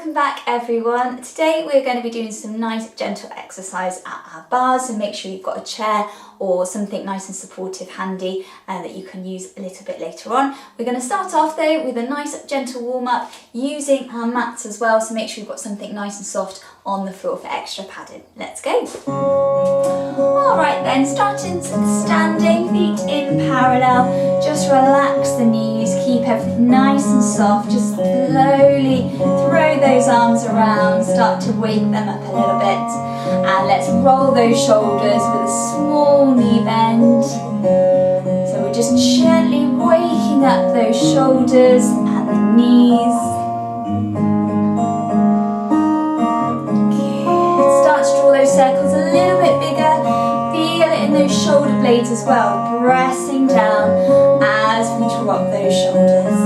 welcome back everyone. Today we're going to be doing some nice gentle exercise at our bars, so make sure you've got a chair or something nice and supportive handy that you can use a little bit later on. We're going to start off though with a nice gentle warm up using our mats as well, so make sure you've got something nice and soft on the floor for extra padding. Let's go. Alright then, starting standing, feet in parallel, just relax the knees, keep everything nice and soft, just slowly throw those arms around, start to wake them up a little bit, and let's roll those shoulders with a small knee bend. So we're just gently waking up those shoulders and the knees. Good. Start to draw those circles a little bit bigger. Feel it in those shoulder blades as well, pressing down as we drop those shoulders.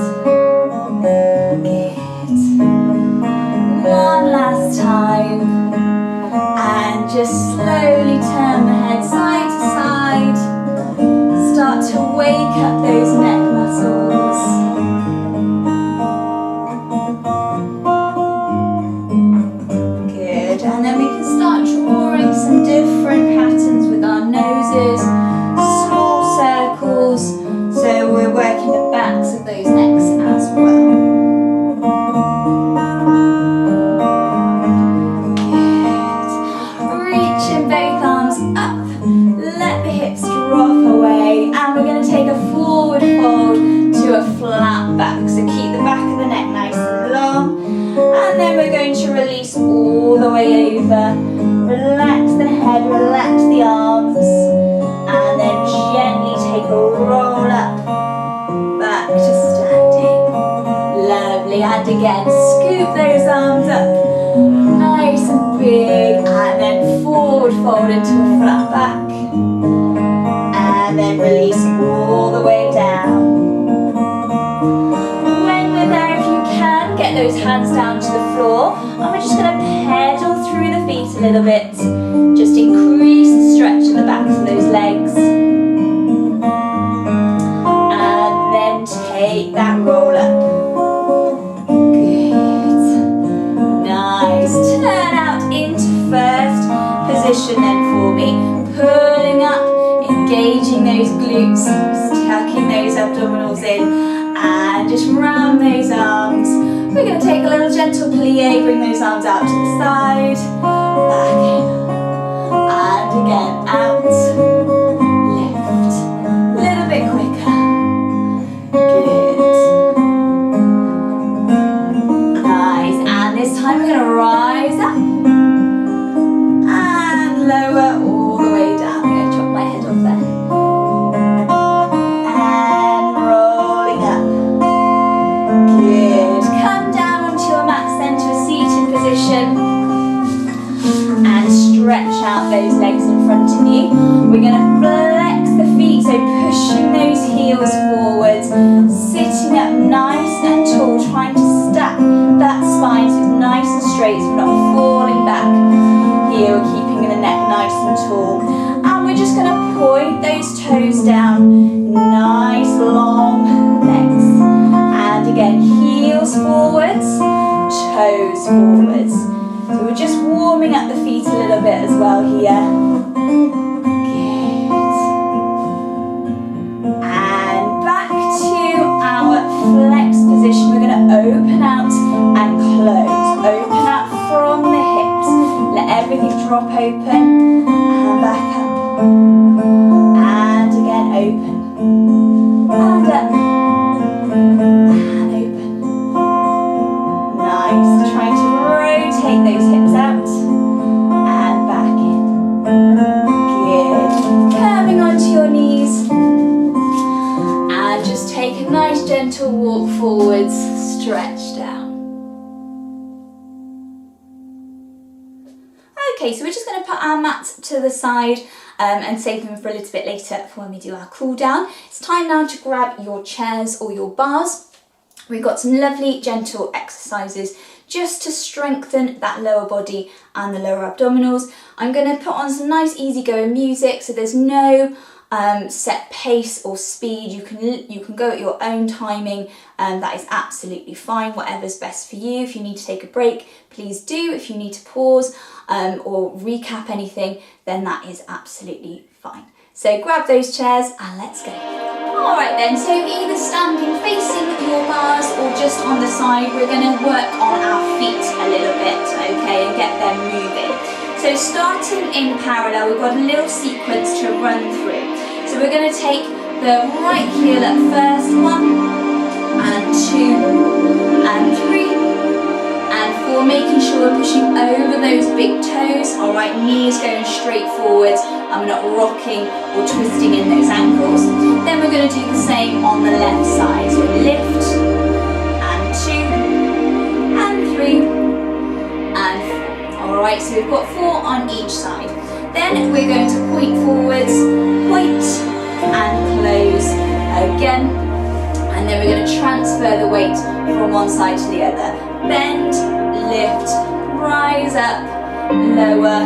Good. One last time. And just slowly turn the head side to side. Start to wake up those neck muscles. Good. And then we can start drawing some different patterns with our noses. Small circles. So we're working the backs of those necks as well. Flat back, so keep the back of the neck nice and long, and then we're going to release all the way over. Relax the head, relax the arms, and then gently take a roll up back to standing. Lovely, and again scoop those arms up nice and big, and then forward fold into a flat back, and then release all the way down. Get those hands down to the floor, and we're just going to pedal through the feet a little bit. Just increase the stretch in the backs of those legs. And then take that roll up. Good. Nice. Turn out into first position then for me. Pulling up, engaging those glutes, tucking those abdominals in, and just round those arms. We're going to take a little gentle plie, bring those arms out to the side, back in, and again, out, lift, a little bit quicker, good, nice, and this time we're going to rise up, and lower all the way down. I'm going to drop my head off there. And stretch out those legs in front of you. We're going to flex the feet, so pushing those heels forwards, sitting up nice and tall, trying to stack that spine so it's nice and straight, so we're not falling back. Here we're keeping the neck nice and tall. And we're just going to point those toes down, nice long legs. And again, heels forwards, toes forwards. So we're just warming up the feet a little bit as well here. Good. And back to our flex position. We're going to open out and close. Open out from the hips. Let everything drop open and back up. And again open. And up. And open. Nice. Trying to rotate those hips out and back in. Good. Coming onto your knees and just take a nice gentle walk forwards, stretch down. Okay, so we're just going to put our mats to the side and save them for a little bit later for when we do our cool down. It's time now to grab your chairs or your bars. We've got some lovely gentle exercises just to strengthen that lower body and the lower abdominals. I'm going to put on some nice easy going music, so there's no set pace or speed. You can go at your own timing, and that is absolutely fine, whatever's best for you. If you need to take a break, please do. If you need to pause or recap anything, then that is absolutely fine. So grab those chairs and let's go. Alright then, so either standing facing your bars or just on the side, we're going to work on our feet a little bit, okay, and get them moving. So starting in parallel, we've got a little sequence to run through. So we're going to take the right heel up first, 1 and 2 and 3 and 4, making sure we're pushing over those big toes. Alright, knees going straight forwards. I'm not rocking or twisting in those ankles. Then we're going to do the same on the left side. So lift and 2 and 3 and 4. Alright, so we've got 4 on each side. Then we're going to point forwards, point and close again. And then we're going to transfer the weight from one side to the other. Bend, lift, rise up, lower,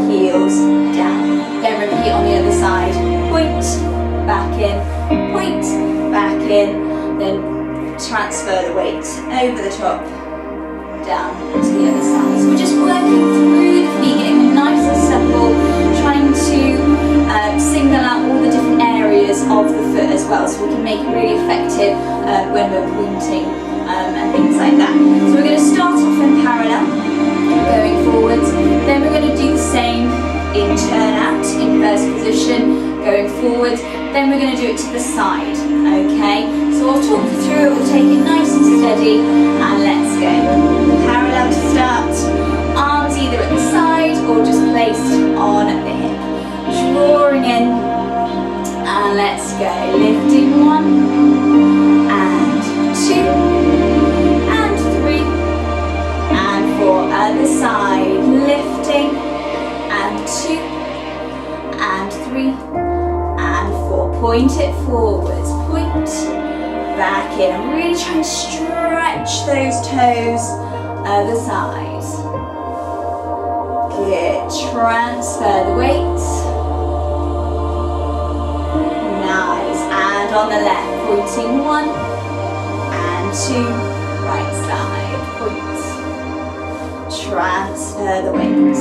heels down. Then repeat on the other side. Point, back in, then transfer the weight over the top, down to the other side. So we're just working through the feet, getting them nice and supple, trying to single out all the different areas of the foot as well, so we can make it really effective when we're pointing and things like that. So we're going to start off in parallel, going forwards, then we're going to do the same in turn out, in first position, going forward, then we're going to do it to the side, okay? So I'll talk you through it, we'll take it nice and steady, and let's go. Parallel to start, arms either at the side or just placed on the hip. Drawing in, and let's go. Lifting 1, and 2, and 3, and 4. Other side, lifting, and 2, and 3, and 4. Point it forwards, point, back in. I'm really trying to stretch those toes, other side. Good, transfer the weight. Nice, and on the left, pointing 1, and 2, right side, point. Transfer the weight.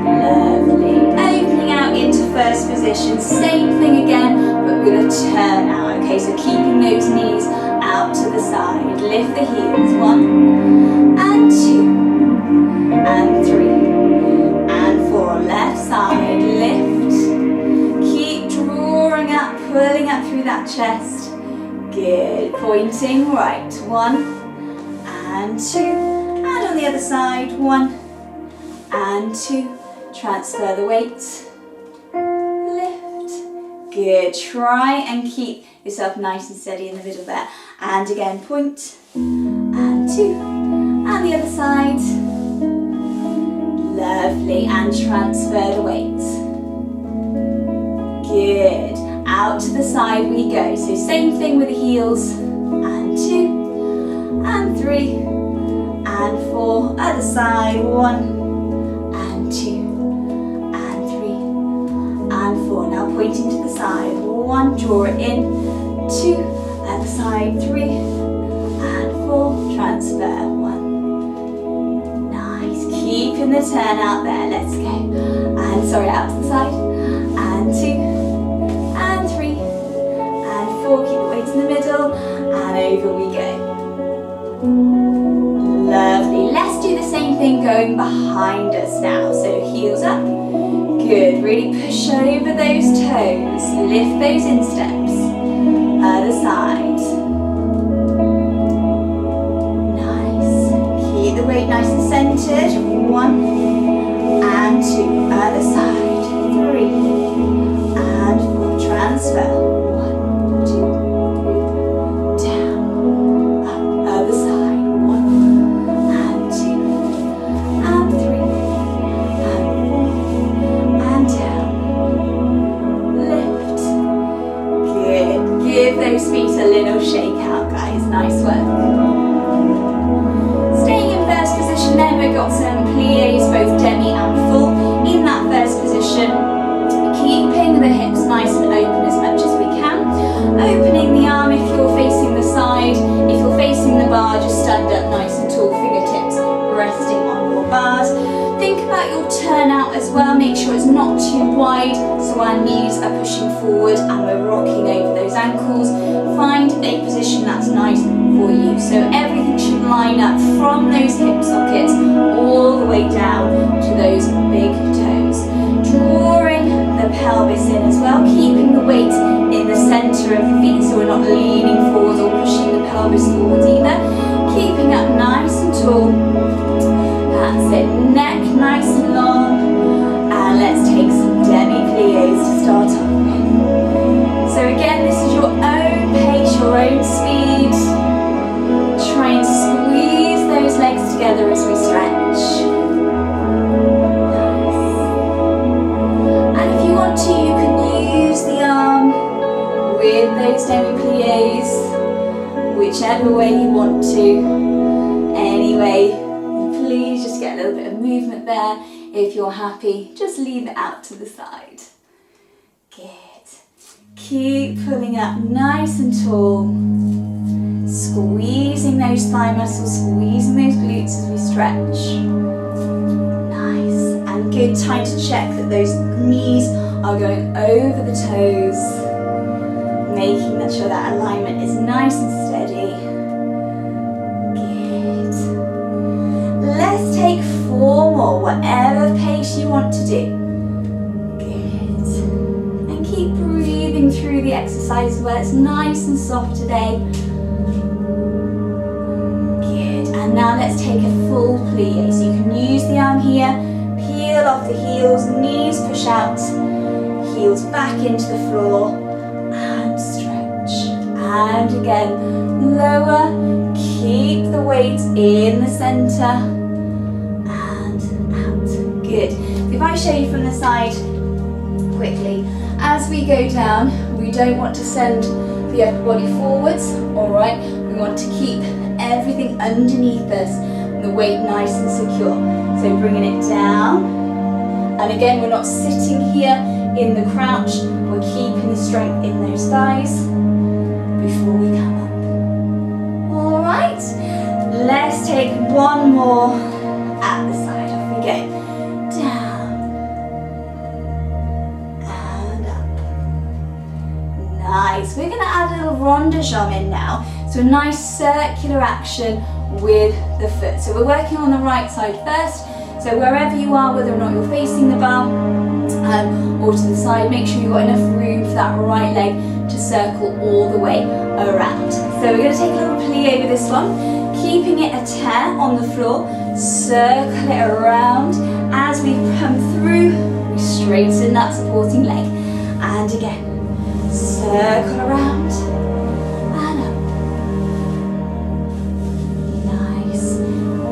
Lovely. Opening out into first position. Same thing again, but with a turn out. Okay, so keeping those knees out to the side. Lift the heels. 1 and 2 and 3 and 4. Left side. Lift. Keep drawing up, pulling up through that chest. Good. Pointing right. 1 and 2. And on the other side. 1 and 2. Transfer the weight. Lift. Good. Try and keep yourself nice and steady in the middle there. And again, point. And 2. And the other side. Lovely. And transfer the weight. Good. Out to the side we go. So same thing with the heels. And 2. And 3. And 4. Other side. 1. 2 and 3 and 4. Now pointing to the side. 1, draw it in. 2, other side. 3 and 4. Transfer. 1. Nice. Keeping the turn out there. Let's go. And sorry, out to the side. And 2 and 3 and 4. Keep the weight in the middle. And over we go. Lovely. Let's do the same thing going behind us now. So heels up. Good. Really push over those toes. Lift those insteps. Other side. Nice. Keep the weight nice and centered. 1 and 2. Other side. 3 and 4. Transfer. 1, 2, 3. Down. Up. Other side. Give those feet a little shake out, guys. Nice work. Staying in first position then, we've got some pliés, both demi and full. In that first position, not too wide, so our knees are pushing forward and we're rocking over those ankles. Find a position that's nice for you. So everything should line up from those hip sockets all the way down to those big toes. Drawing the pelvis in as well, keeping the weight in the centre of the feet so we're not leaning forward or pushing the pelvis forward either. Keeping up nice and tall. That's it, neck nice and long. And let's take some demi-pliés to start off with. So again, this is your own pace, your own speed. Try and squeeze those legs together as we stretch. You can use the arm with those demi-pliés, whichever way you want to. Anyway, please just get a little bit of movement there. If you're happy, just leave it out to the side. Good. Keep pulling up nice and tall. Squeezing those thigh muscles, squeezing those glutes as we stretch. Nice. And good time to check that those knees are going over the toes, making sure that alignment is nice and steady. Good. Let's take 4 more, whatever pace you want to do. Good. And keep breathing through the exercise where it's nice and soft today. Good. And now let's take a full plie. So you can use the arm here, peel off the heels, knees push out. Heels back into the floor and stretch. And again, lower, keep the weight in the centre and out. Good. If I show you from the side quickly, as we go down, we don't want to send the upper body forwards, alright? We want to keep everything underneath us, the weight nice and secure. So bringing it down. And again, we're not sitting here in the crouch, we're keeping the strength in those thighs before we come up. Alright, let's take 1 more at the side. Off we go. Down and up. Nice. We're going to add a little rond de jambe in now. So a nice circular action with the foot. So we're working on the right side first. So wherever you are, whether or not you're facing the bar, or to the side, make sure you've got enough room for that right leg to circle all the way around. So we're going to take a little plie with this one, keeping it a tear on the floor, circle it around. As we come through, we straighten that supporting leg. And again, circle around and up. Nice.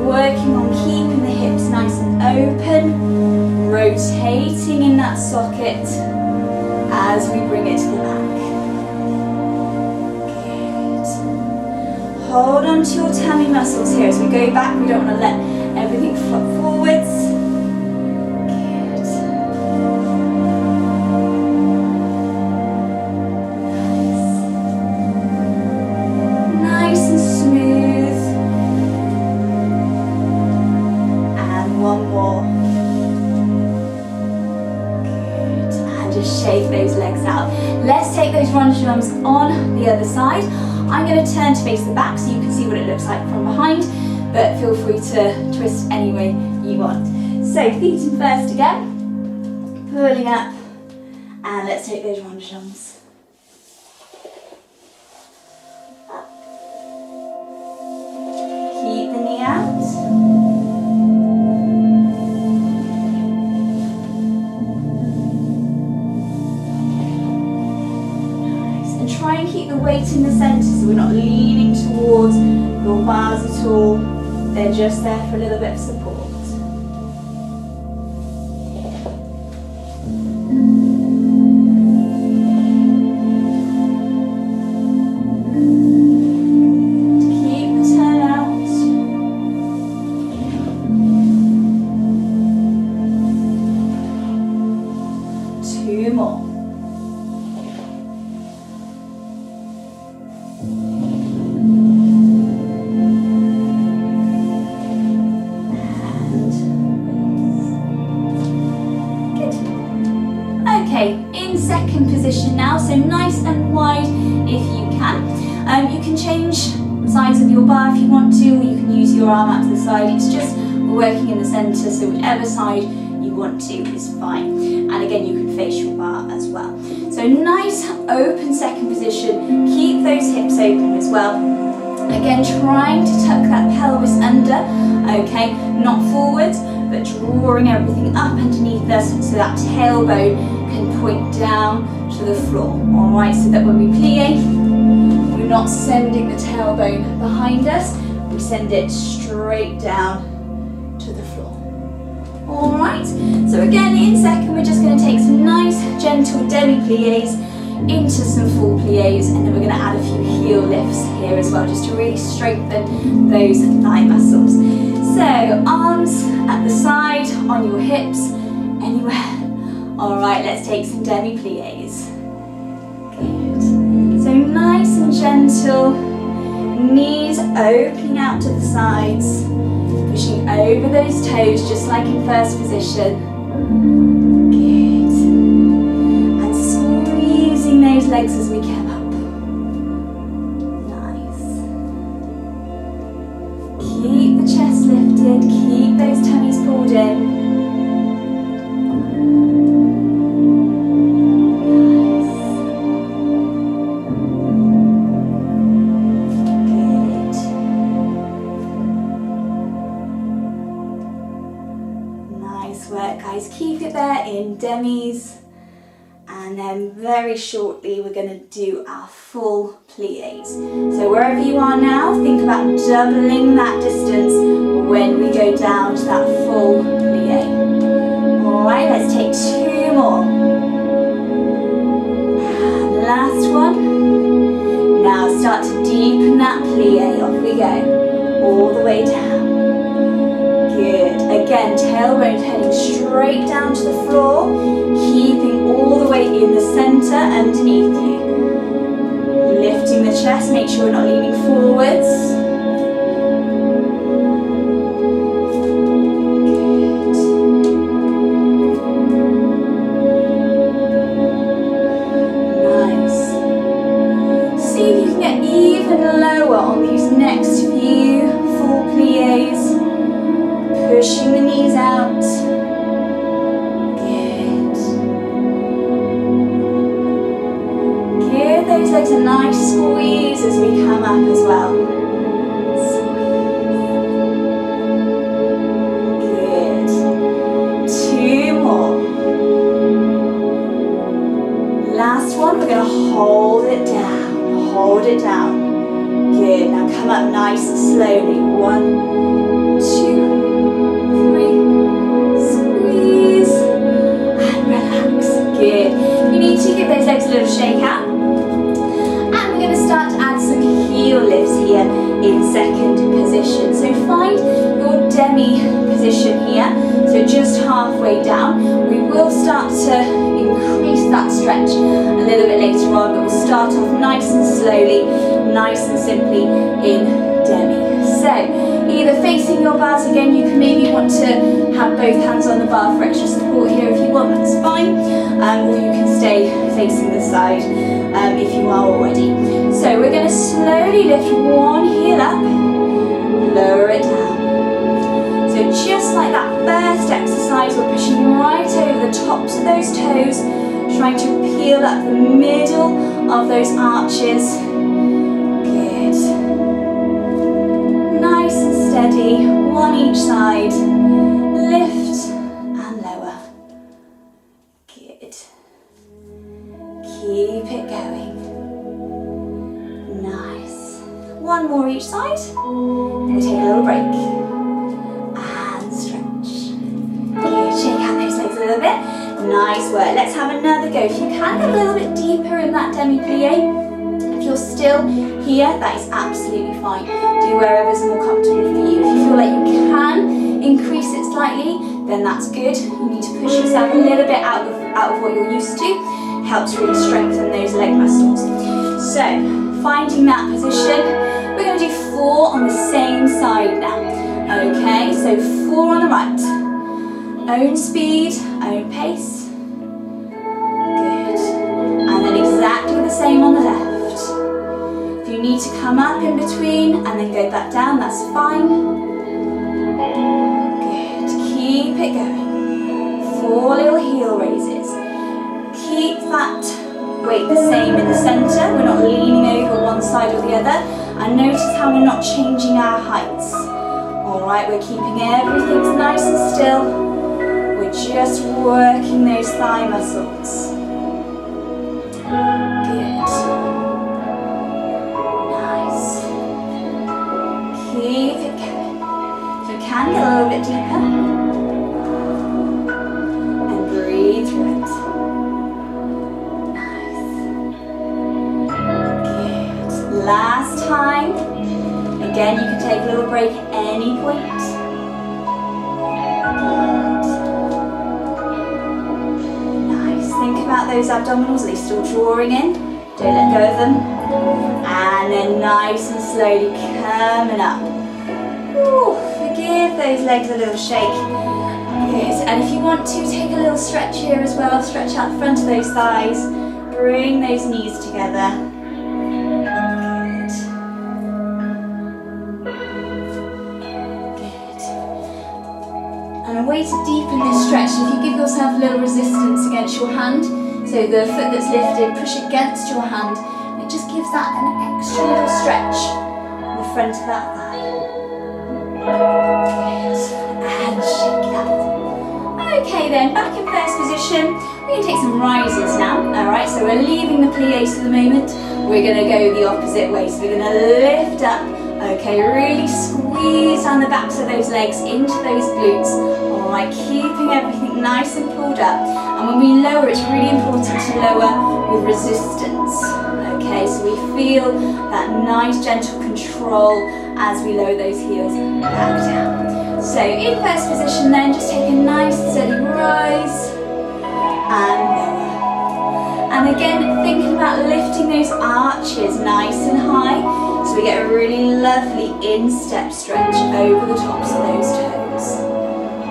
Working on keeping the hips nice and open, rotating in that socket as we bring it to the back. Good. Hold on to your tummy muscles here as we go back. We don't want to let everything flop forwards. Good. Nice. Nice and smooth. And 1 more. Just shake those legs out. Let's take those rond de jambes on the other side. I'm going to turn to face the back so you can see what it looks like from behind, but feel free to twist any way you want. So feet in first again, pulling up, and let's take those rond de jambes. Up. Keep the knee out. Try and keep the weight in the centre so we're not leaning towards your bars at all. They're just there for a little bit of support. Keep the turn out. 2 more. position now, so nice and wide if you can. You can change sides of your bar if you want to, or you can use your arm out to the side. It's just we're working in the centre, so whichever side you want to is fine. And again, you can face your bar as well. So nice open second position. Keep those hips open as well. Again, trying to tuck that pelvis under, okay, not forwards, but drawing everything up underneath us so that tailbone can point down to the floor. All right, so that when we plie, we're not sending the tailbone behind us, we send it straight down to the floor. All right, so again, in second, we're just going to take some nice, gentle demi-plies into some full plies, and then we're going to add a few heel lifts here as well, just to really strengthen those thigh muscles. So arms at the side, on your hips, anywhere. All right, let's take some demi-plies. Good. So nice and gentle, knees opening out to the sides, pushing over those toes just like in first position. Good. And squeezing those legs as we come up. Nice. Keep the chest lifted, keep those tummies pulled in. Guys, keep it there in demis, and then very shortly we're going to do our full plies. So wherever you are now, think about doubling that distance when we go down to that full plie. Alright, let's take two more. And last one. Now start to deepen that plie. Off we go, all the way down. Good. Again, tailbone heading straight down to the floor, keeping all the weight in the centre underneath you. Lifting the chest, make sure we're not leaning forwards. Good. Nice. See if you can get even lower on these next few full plies. Pushing the knees out. Good. Give those legs a nice squeeze as we come up as well. Good. Two more. Last one, we're going to hold it down. Hold it down. Good. Now come up nice and slowly. 1, 2, good. You need to give those legs a little shake out. And we're going to start to add some heel lifts here in second position. So find your demi position here. So just halfway down. We will start to increase that stretch a little bit later on, but we'll start off nice and slowly, nice and simply in demi. So either facing your bars again, you can maybe want to have both hands on the bar for extra support here if you want, that's fine. Or you can stay facing the side if you are already. So we're going to slowly lift one heel up, lower it down. So just like that first exercise, we're pushing right over the tops of those toes, trying to peel up the middle of those arches. Good. Nice and steady, one each side. Lift and lower. Good. Keep it going. Nice. One more each side. Then we take a little break. And stretch. Good. Shake out those legs a little bit. Nice work. Let's have another go. If you can get a little bit deeper in that demi-plie, if you're still here, that is absolutely fine. Do wherever's more comfortable for you. If you feel like you can increase it slightly, then that's good. You need to push yourself a little bit out of what you're used to. Helps really strengthen those leg muscles. So, finding that position, we're going to do 4 on the same side now. Okay, so 4 on the right. Own speed, own pace. Good. And then same on the left. If you need to come up in between and then go back down, that's fine. Good, keep it going. 4 little heel raises. Keep that weight the same in the center. We're not leaning over one side or the other. And notice how we're not changing our heights. Alright, we're keeping everything nice and still. We're just working those thigh muscles. Good. Nice. Keep it going. If you can, get a little bit deeper. And breathe through it. Nice. Good. Last time. Again, you can take a little break at any point. Think about those abdominals, are they still drawing in? Don't let go of them. And then nice and slowly coming up. Ooh, forgive those legs a little shake. Good. And if you want to, take a little stretch here as well. Stretch out the front of those thighs. Bring those knees together. And a way to deepen this stretch, if you give yourself a little resistance against your hand, so the foot that's lifted, push against your hand, and it just gives that an extra little stretch in the front of that thigh. Good. And shake that. Okay then, back in first position, we're going to take some rises now. Alright, so we're leaving the pliés for the moment. We're going to go the opposite way, so we're going to lift up. Okay, really squeeze down the backs of those legs into those glutes. Alright, keeping everything nice and pulled up. And when we lower, it's really important to lower with resistance. Okay, so we feel that nice gentle control as we lower those heels back down. So in first position then, just take a nice steady rise and lower. And again, thinking about lifting those arches nice and high. So we get a really lovely instep stretch over the tops of those toes.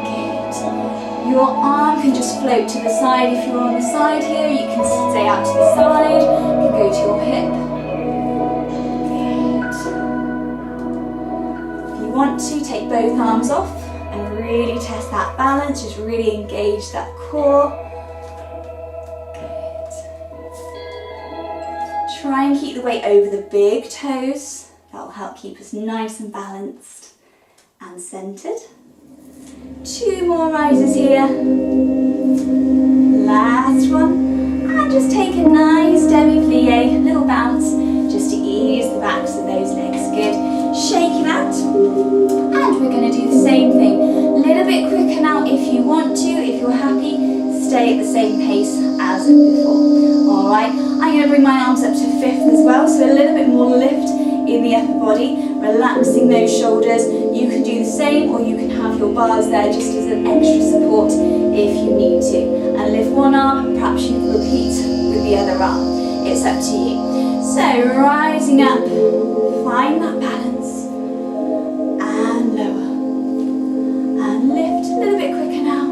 Good. Your arm can just float to the side. If you're on the side here, you can stay out to the side. You can go to your hip. Good. If you want to, take both arms off and really test that balance. Just really engage that core. Try and keep the weight over the big toes. That will help keep us nice and balanced and centered. 2 more rises here. Last one. And just take a nice demi-plie, little bounce, just to ease the backs of those legs. Good. Shaking out. And we're going to do the same thing. A little bit quicker now if you want to. If you're happy, stay at the same pace as before. Alright, I'm going to bring my arms up to 5th as well, so a little bit more lift in the upper body, relaxing those shoulders. You can do the same, or you can have your bars there just as an extra support if you need to. And lift one arm, perhaps you repeat with the other arm. It's up to you. So rising up, find that balance, and lower. And lift a little bit quicker now.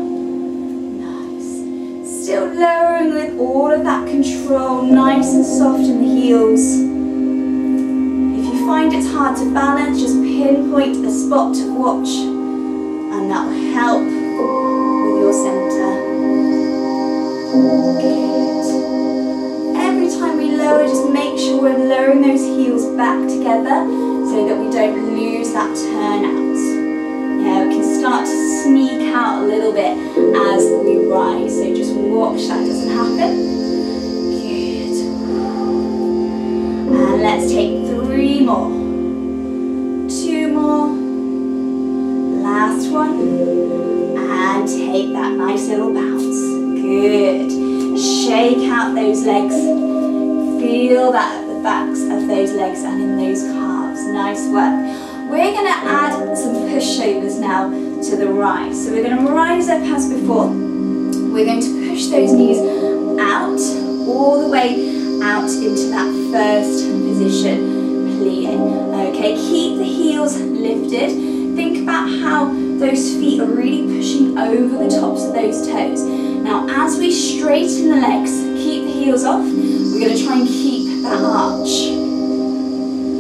Still lowering with all of that control, nice and soft in the heels. If you find it's hard to balance, just pinpoint a spot to watch, and that will help with your center. Good. Every time we lower, just make sure we're lowering those heels back together so that we don't lose that turn out. Yeah, we can start to sneak out a little bit as we rise, so just watch that doesn't happen. Good. And let's take 3 more. 2 more. Last one. And take that nice little bounce. Good. Shake out those legs. Feel that at the backs of those legs and in those calves. Nice work. We're going to add some pushovers now to the rise. So we're going to rise up as before. We're going to push those knees out, all the way out into that first position, plie. Okay, keep the heels lifted. Think about how those feet are really pushing over the tops of those toes. Now, as we straighten the legs, keep the heels off. We're going to try and keep that arch.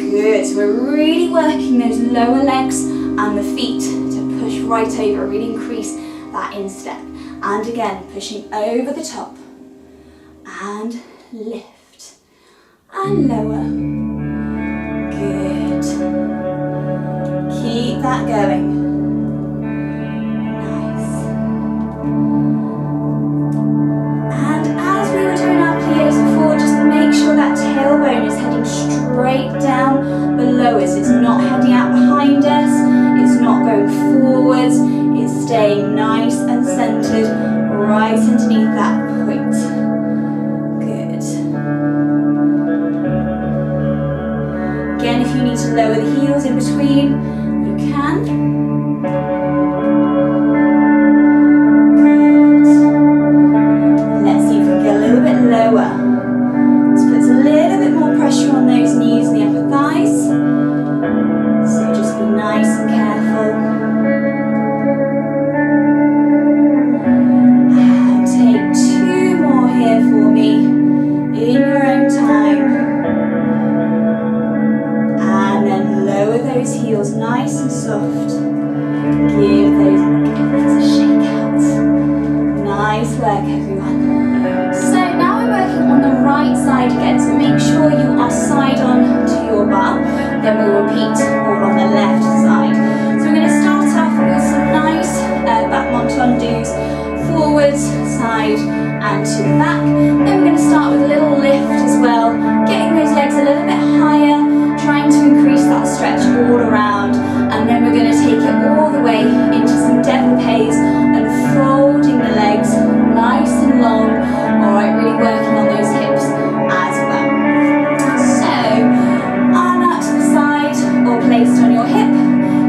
Good, so we're really working those lower legs and the feet to push right over, really increase that instep. And again, pushing over the top. And lift. And lower. Good. Keep that going. Nice. And as we were doing our pliés before, just make sure that tailbone is heading straight down below us. It's not heading out behind us. It's not going forwards. It's staying nice and centered right underneath that point. Good. Again, if you need to lower the heels in between, you can. Good. Let's see if we can get a little bit lower. This puts a little bit more pressure on those knees and the upper thighs. So just be nice and careful. And take 2 more here for me in your own time. And then lower those heels nice and soft. Give those legs a shake out. Nice work, everyone. So now we're working on the right side again, so make sure you are side on to your bar. Then we'll repeat all on the left side. So we're going to start off with some nice back montendus, forwards, side and to the back. Then we're going to start with a little lift as well, getting those legs a little bit higher, trying to increase that stretch all around. And then we're going to take it all the way into some développés and folding the legs nice and long. Alright, really working on those hips as well. So, arm out to the side or placed on your hip.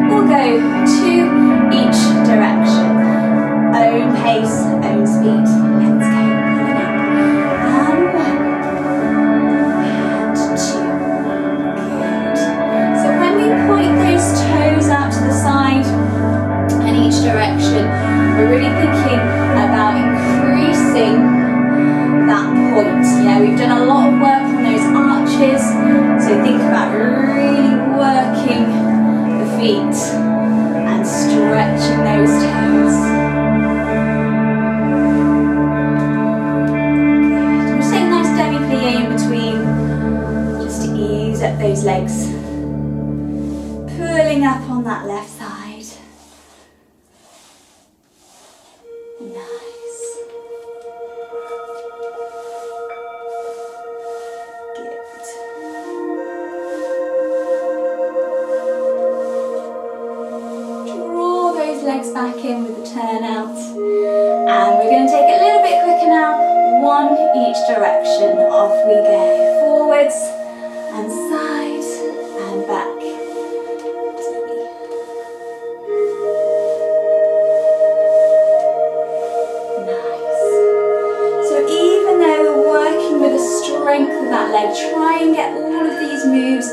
We'll go to each direction. Own pace, own speed. Let's go. And 1. And 2. Good. So when we point those toes out to the side in each direction, we're really thinking about increasing that point. We've done a lot of work on those arches, so think about really working the feet and stretching those toes. Good. We'll take a nice demi-plie in between, just to ease up those legs. Pulling up on that left side. Legs back in with the turnout, and we're going to take it a little bit quicker now. 1 each direction. Off we go. Forwards and side and back. Nice. So even though we're working with the strength of that leg, try and get all of these moves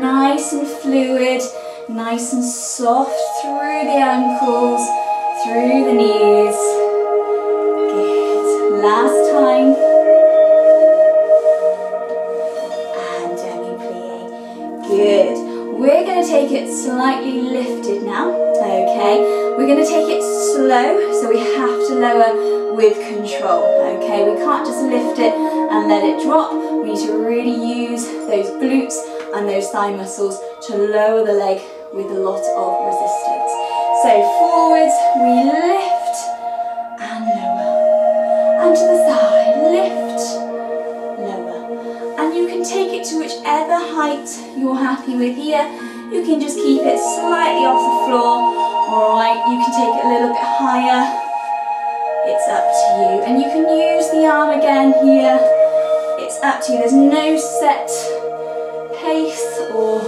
nice and fluid. Nice and soft through the ankles, through the knees. Good. Last time. And demi-plie. Good. We're going to take it slightly lifted now. Okay. We're going to take it slow, so we have to lower with control. Okay. We can't just lift it and let it drop. We need to really use those glutes and those thigh muscles to lower the leg with a lot of resistance. So forwards, we lift and lower. And to the side, lift, lower. And you can take it to whichever height you're happy with here. You can just keep it slightly off the floor. Alright, you can take it a little bit higher. It's up to you. And you can use the arm again here. It's up to you. There's no set pace or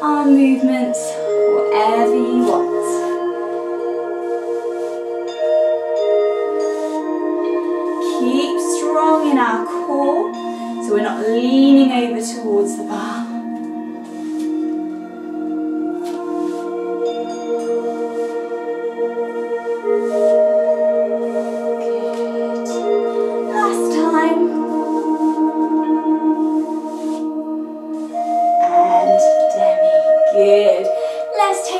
arm movements, whatever you want. Keep strong in our core, so we're not leaning over towards the bar. Good. Last time.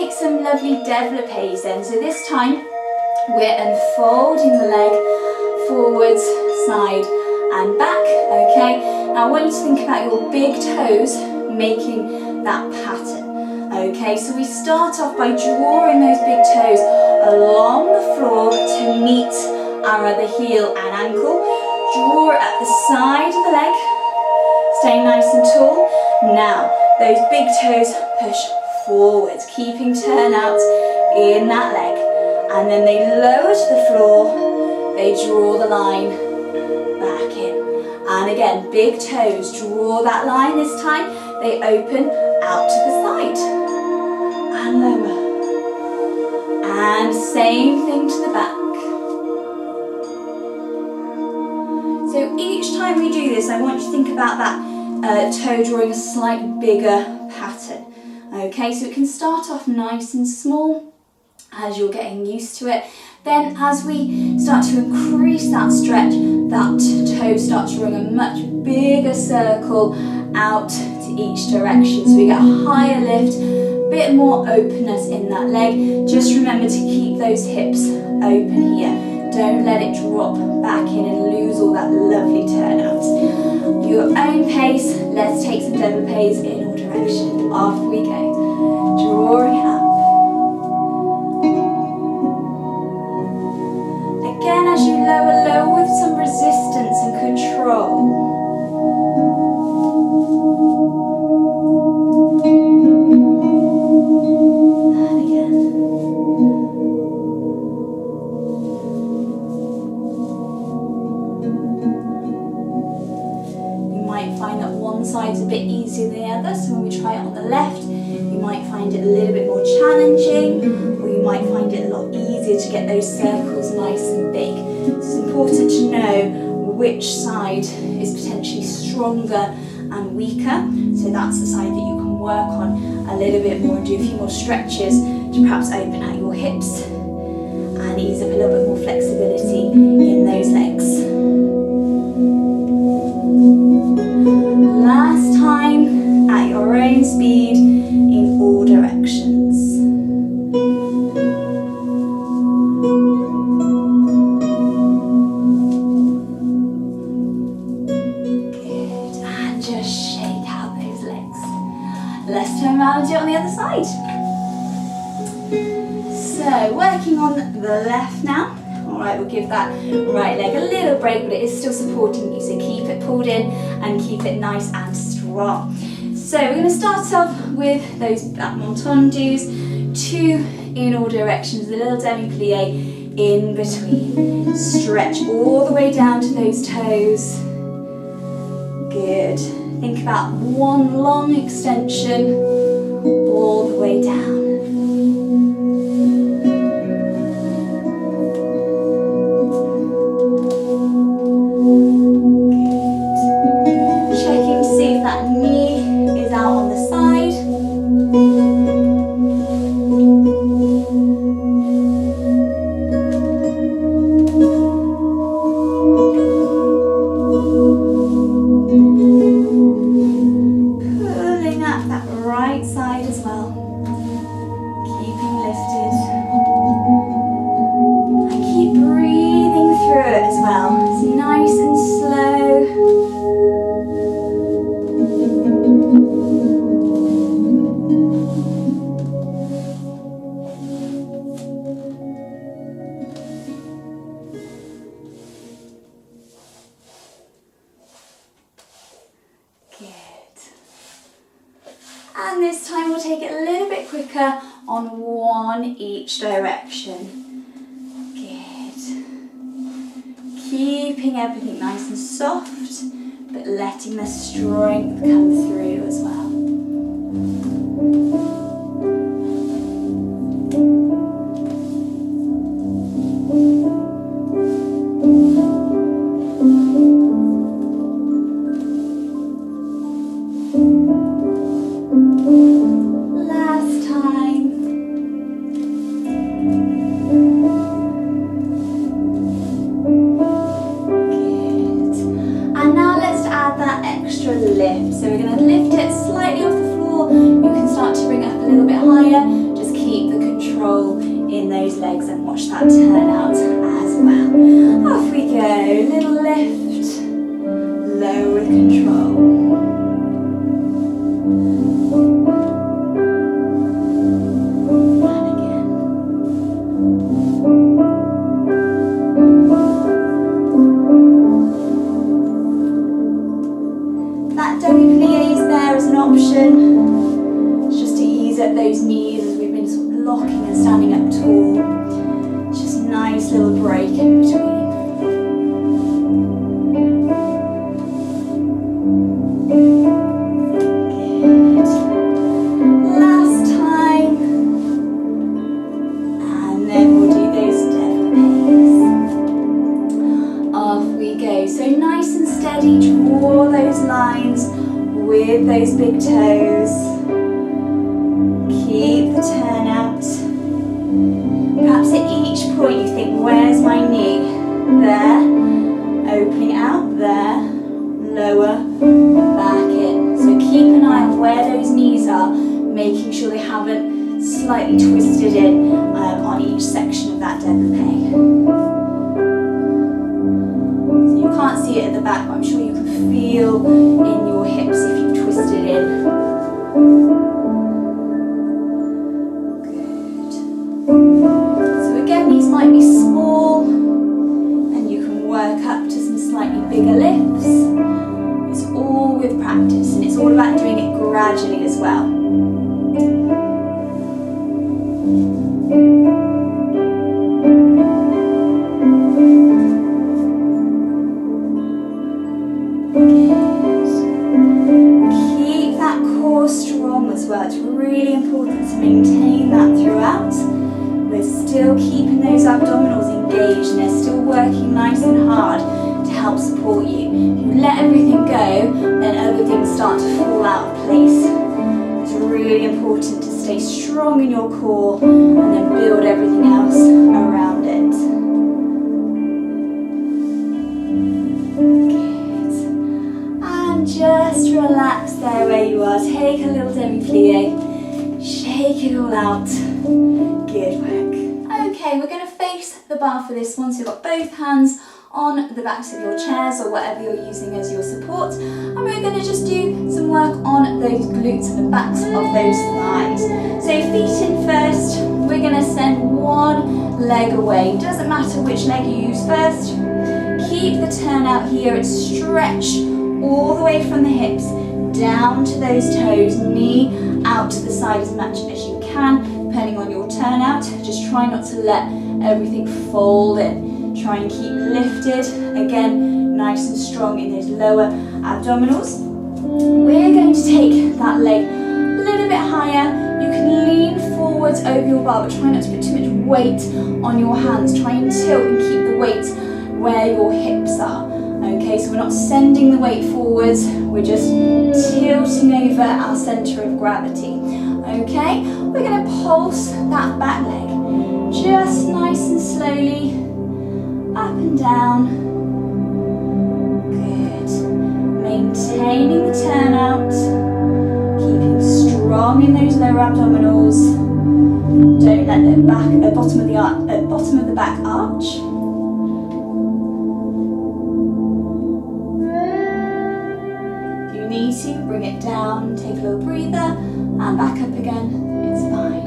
take some lovely développés then. So this time we're unfolding the leg forwards, side and back, okay? Now I want you to think about your big toes making that pattern, okay? So we start off by drawing those big toes along the floor to meet our other heel and ankle. Draw it at the side of the leg, stay nice and tall. Now, those big toes push forwards, keeping turnouts in that leg. And then they lower to the floor, they draw the line back in. And again, big toes, draw that line this time. They open out to the side. And lower. And same thing to the back. So each time we do this, I want you to think about that toe drawing a slightly bigger pattern. Okay, so it can start off nice and small as you're getting used to it. Then as we start to increase that stretch, that toe starts drawing a much bigger circle out to each direction. So we get a higher lift, a bit more openness in that leg. Just remember to keep those hips open here. Don't let it drop back in and lose all that lovely turnout. Your own pace, let's take some développés in all directions. Off we go. Drawing up. Again, as you lower with some resistance and control. Side's a bit easier than the other, so when we try it on the left, you might find it a little bit more challenging, or you might find it a lot easier to get those circles nice and big. It's important to know which side is potentially stronger and weaker, so that's the side that you can work on a little bit more and do a few more stretches to perhaps open out your hips and ease up a little bit more flexibility in those legs. Last time, at your own speed, in all directions. Good, and just shake out those legs. Let's turn around and do it on the other side. So, working on the left now. Alright, we'll give that right leg a little break, but it is still supporting you, so keep it pulled in and keep it nice and strong. So we're going to start off with those back entendus, 2 in all directions, a little demi-plie in between. Stretch all the way down to those toes. Good. Think about one long extension all the way down. And this time we'll take it a little bit quicker on one each direction. Good. Keeping everything nice and soft, but letting the strength come through as well. Lift. So we're going to lift it slightly off the floor. You can start to bring it up those legs and watch that turn out as well. Off we go, little lift, low with control. Those knees as we've been sort of locking and standing up tall. It's just a nice little break in between. Good. Last time. And then we'll do those dead pace. Off we go. So nice and steady, draw those lines with those big toes. Keep the turn out. Perhaps at each point you think, where's my knee? There, opening out, there, lower, back in. So keep an eye on where those knees are, making sure they haven't slightly twisted in on each section of that développé. So you can't see it at the back, but I'm sure you can feel in your hips if you've twisted in. These might be small and you can work up to some slightly bigger lifts. It's all with practice and it's all about doing it gradually as well. Keep that core strong as well. It's really important to maintain that throughout. We're still keeping those abdominals engaged and they're still working nice and hard to help support you. If you let everything go, then other things start to fall out of place. It's really important to stay strong in your core and then build everything else around it. Good. And just relax there where you are. Take a little demi-plie. Shake it all out. Good work. Okay, we're going to face the bar for this one. So you've got both hands on the backs of your chairs or whatever you're using as your support. And we're going to just do some work on those glutes and the backs of those thighs. So feet in first. We're going to send one leg away. Doesn't matter which leg you use first. Keep the turn out here. It's stretch all the way from the hips down to those toes. Knee out to the side as much as you can. Depending on your turnout, just try not to let everything fold in. Try and keep lifted, again, nice and strong in those lower abdominals. We're going to take that leg a little bit higher. You can lean forwards over your bar, but try not to put too much weight on your hands. Try and tilt and keep the weight where your hips are. Okay, so we're not sending the weight forwards, we're just tilting over our centre of gravity. Okay, we're going to pulse that back leg just nice and slowly up and down. Good. Maintaining the turnout, keeping strong in those lower abdominals. Don't let the bottom of the back arch. If you need to, bring it down, take a little breather. And back up again, it's fine.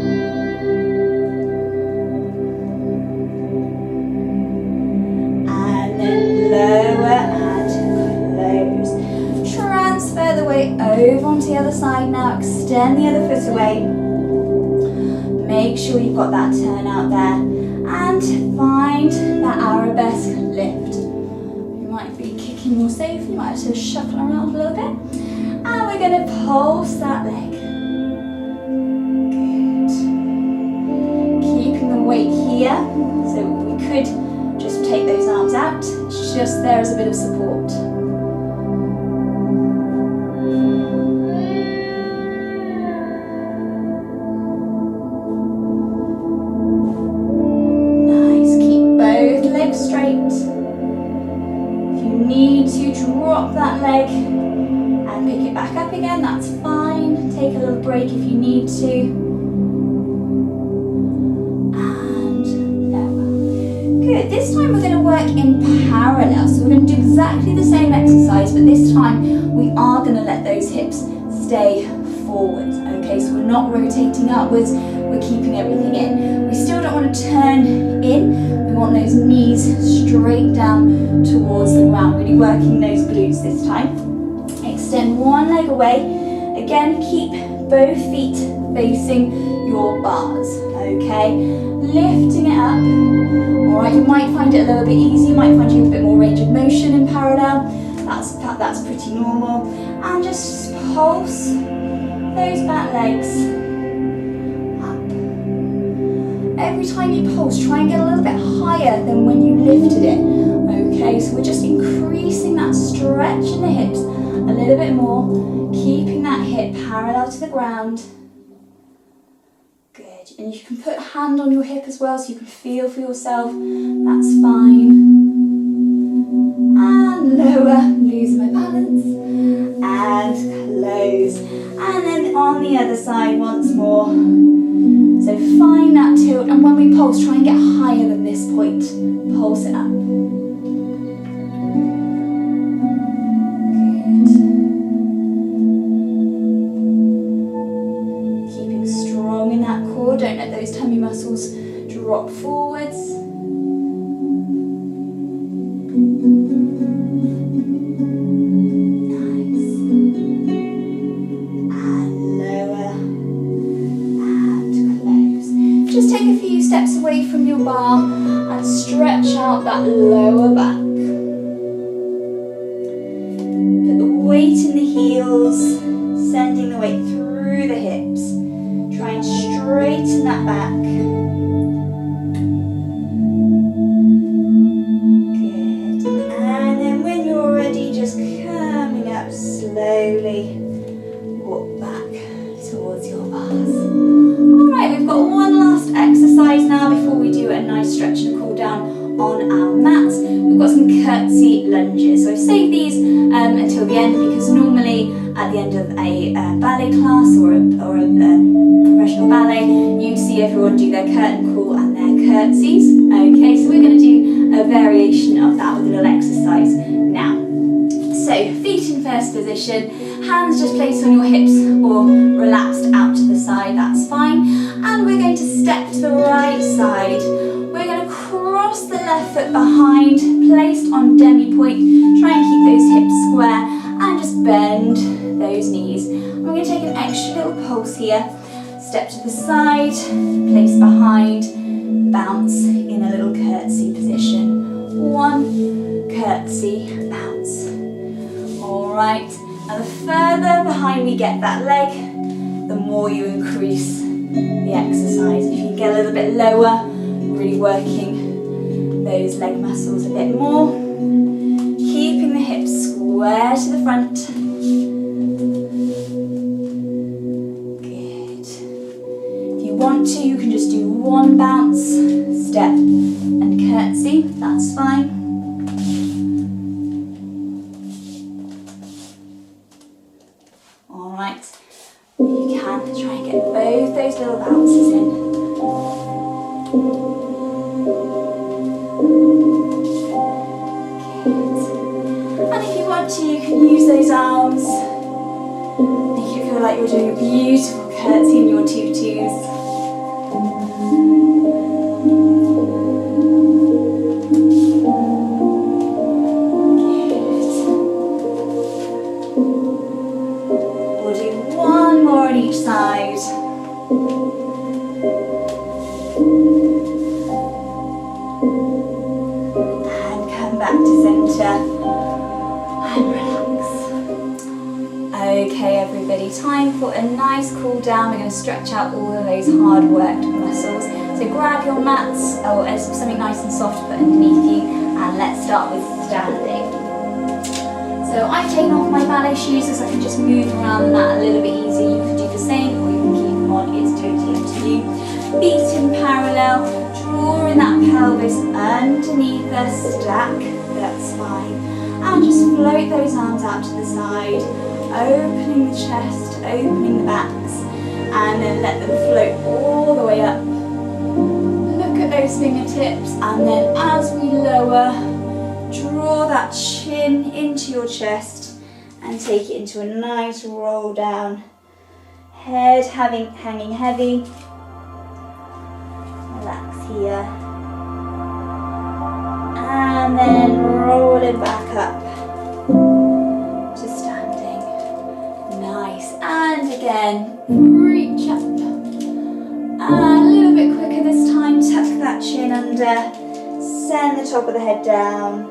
And then lower and close. Transfer the weight over onto the other side now. Extend the other foot away. Make sure you've got that turn out there. And find that arabesque lift. You might be kicking more safely, you might have to shuffle around a little bit. And we're going to pulse that leg. Weight here, so we could just take those arms out, it's just there as a bit of support. Nice, keep both legs straight. If you need to drop that leg and pick it back up again, that's fine. Take a little break if you need to. this time we're going to work in parallel. So we're going to do exactly the same exercise, but this time we are going to let those hips stay forwards. Okay, so we're not rotating upwards, we're keeping everything in. We still don't want to turn in, we want those knees straight down towards the ground, really working those glutes this time. Extend one leg away. Again, keep both feet facing your bars. Okay, lifting it up. Alright, you might find it a little bit easy, you might find you have a bit more range of motion in parallel. That's pretty normal. And just pulse those back legs up. Every time you pulse, try and get a little bit higher than when you lifted it. Okay, so we're just increasing that stretch in the hips a little bit more, keeping that hip parallel to the ground. Good, and you can put a hand on your hip as well so you can feel for yourself, that's fine. And lower, lose my balance, and close. And then on the other side once more. So find that tilt, and when we pulse, try and get higher than this point. Pulse it up. Don't let those tummy muscles drop forwards. Nice. And lower. And close. Just take a few steps away from your bar and stretch out that lower back. Put the weight in the heels, sending the weight through the hips. Try and straighten that back. Good. And then when you're ready, just coming up slowly, walk back towards your bars. Alright, we've got one last exercise now before we do a nice stretch and cool down on our mats. We've got some curtsy lunges. So I've saved these until the end because normally at the end of a ballet class or a professional ballet, you'd see everyone do their curtain call and their curtsies. Okay, so we're going to do a variation of that with a little exercise now. So feet in first position, hands just placed on your hips or relaxed out to the side, that's fine. And we're going to step to the right side. We're going to cross the left foot behind, placed on demi-point. Try and keep those hips square and just bend those knees. And we're going to take an extra little pulse here. Step to the side, place behind, bounce in a little curtsy position. One, curtsy, bounce. Alright, and the further behind we get that leg, the more you increase the exercise. If you get a little bit lower, really working those leg muscles a bit more. Keeping the hips square to the front. Want to, you can just do one bounce, step and curtsy, that's fine. Alright, you can try and get both those little bounces in. Good. And if you want to, you can use those arms. Make it feel like you're doing a beautiful curtsy in your tutus. Side. And come back to centre and relax. Okay everybody, time for a nice cool down. We're going to stretch out all of those hard worked muscles. So grab your mats or something nice and soft to put underneath you, and let's start with standing. So I've taken off my ballet shoes so I can just move around the mat a little bit easier. You can do the same or you can keep them on, it's totally up to you. Feet in parallel, drawing that pelvis underneath the stack, that's fine. And just float those arms out to the side, opening the chest, opening the backs, and then let them float all the way up. Look at those those fingertips, and then as we lower, draw that chin into your chest and take it into a nice roll down. Head hanging heavy. Relax here. And then rolling back up to standing. Nice. And again, reach up. And a little bit quicker this time. Tuck that chin under. Send the top of the head down.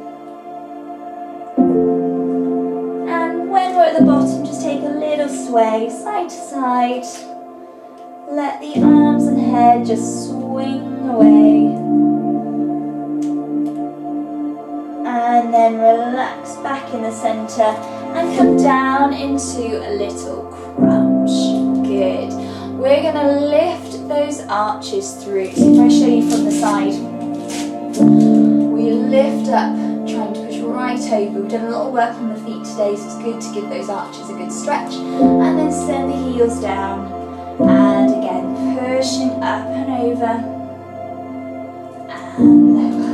And when we're at the bottom, just take a little sway side to side. Let the arms and head just swing away. And then relax back in the centre and come down into a little crouch. Good. We're going to lift those arches through. So if I show you from the side, we lift up, trying to push right over. We've done a lot of work on the feet today, so it's good to give those arches a good stretch. And then send the heels down. And again, pushing up and over. And lower.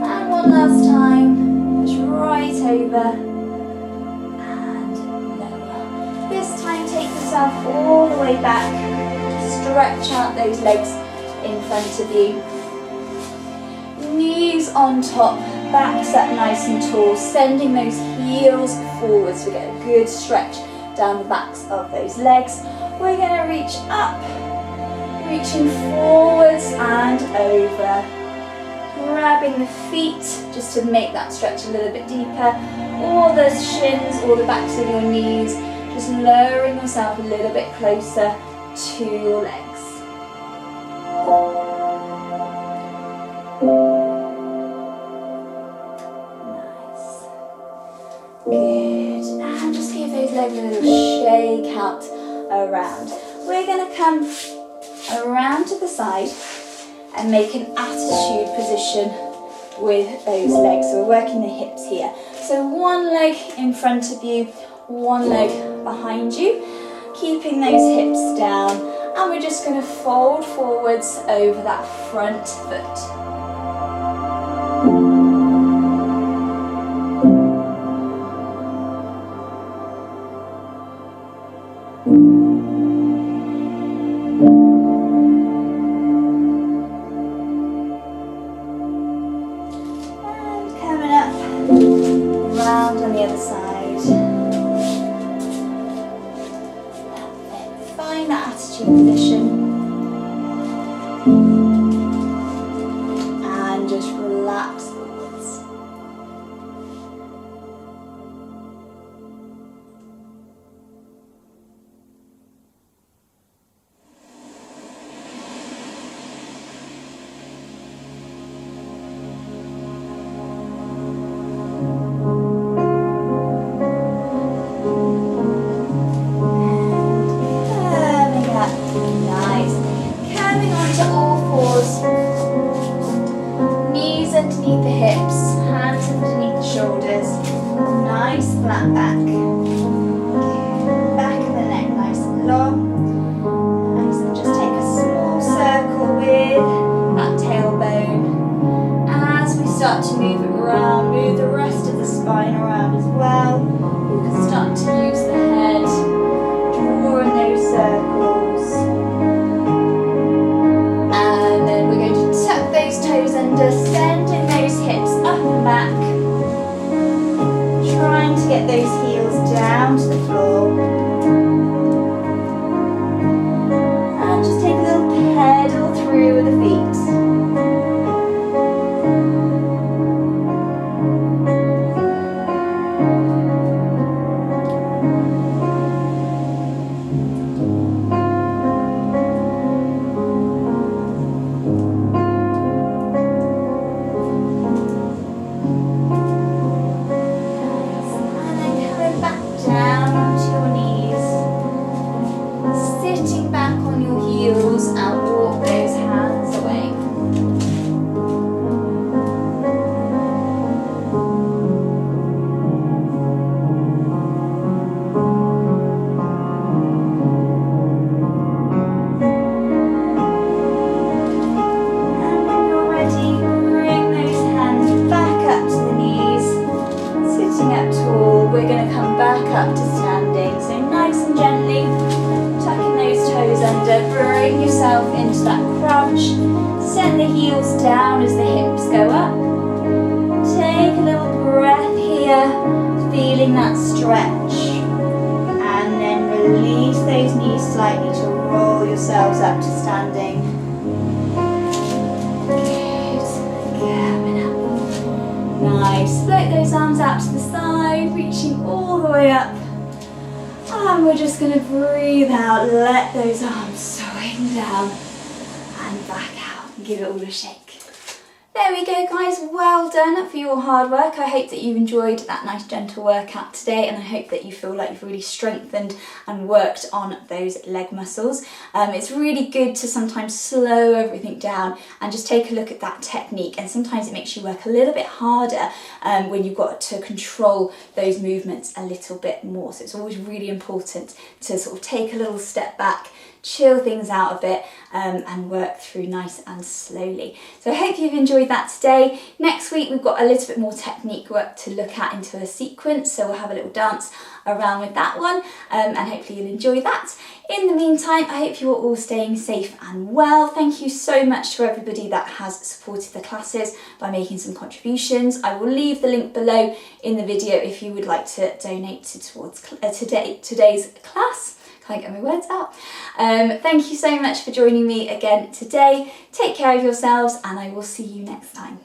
And one last time, push right over. And lower. This time, take yourself all the way back. Stretch out those legs in front of you. Knees on top, backs up nice and tall, sending those heels forwards. We get a good stretch down the backs of those legs. We're going to reach up, reaching forwards and over. Grabbing the feet just to make that stretch a little bit deeper. Or the shins or the backs of your knees. Just lowering yourself a little bit closer to your legs. Good, and just give those legs a little shake out around. We're going to come around to the side and make an attitude position with those legs. So we're working the hips here. So one leg in front of you, one leg behind you, keeping those hips down, and we're just going to fold forwards over that front foot. Position and just relax forwards. Underneath the hips, hands underneath the shoulders, nice flat back. Back of the neck nice and long. Nice, and just take a small circle with that tailbone. As we start to move it around, move the rest of the spine around as well. You can start to use the head, drawing those circles. And then we're going to tuck those toes under, sending those hips up and back, trying to get those heels down to the floor, and just take a little pedal through with the feet. yourselves up to standing. Good. Coming up. Nice. Float those arms out to the side, reaching all the way up. And we're just going to breathe out, let those arms swing down and back out and give it all a shake. There we go guys, well done for your hard work. I hope that you enjoyed that nice gentle workout today, and I hope that you feel like you've really strengthened and worked on those leg muscles. It's really good to sometimes slow everything down and just take a look at that technique, and sometimes it makes you work a little bit harder when you've got to control those movements a little bit more. So it's always really important to sort of take a little step back, chill things out a bit and work through nice and slowly. So I hope you've enjoyed that today. Next week we've got a little bit more technique work to look at into a sequence, so we'll have a little dance around with that one and hopefully you'll enjoy that. In the meantime, I hope you're all staying safe and well. Thank you so much to everybody that has supported the classes by making some contributions. I will leave the link below in the video if you would like to donate towards today's class. Can't get my words out. Thank you so much for joining me again today. Take care of yourselves and I will see you next time.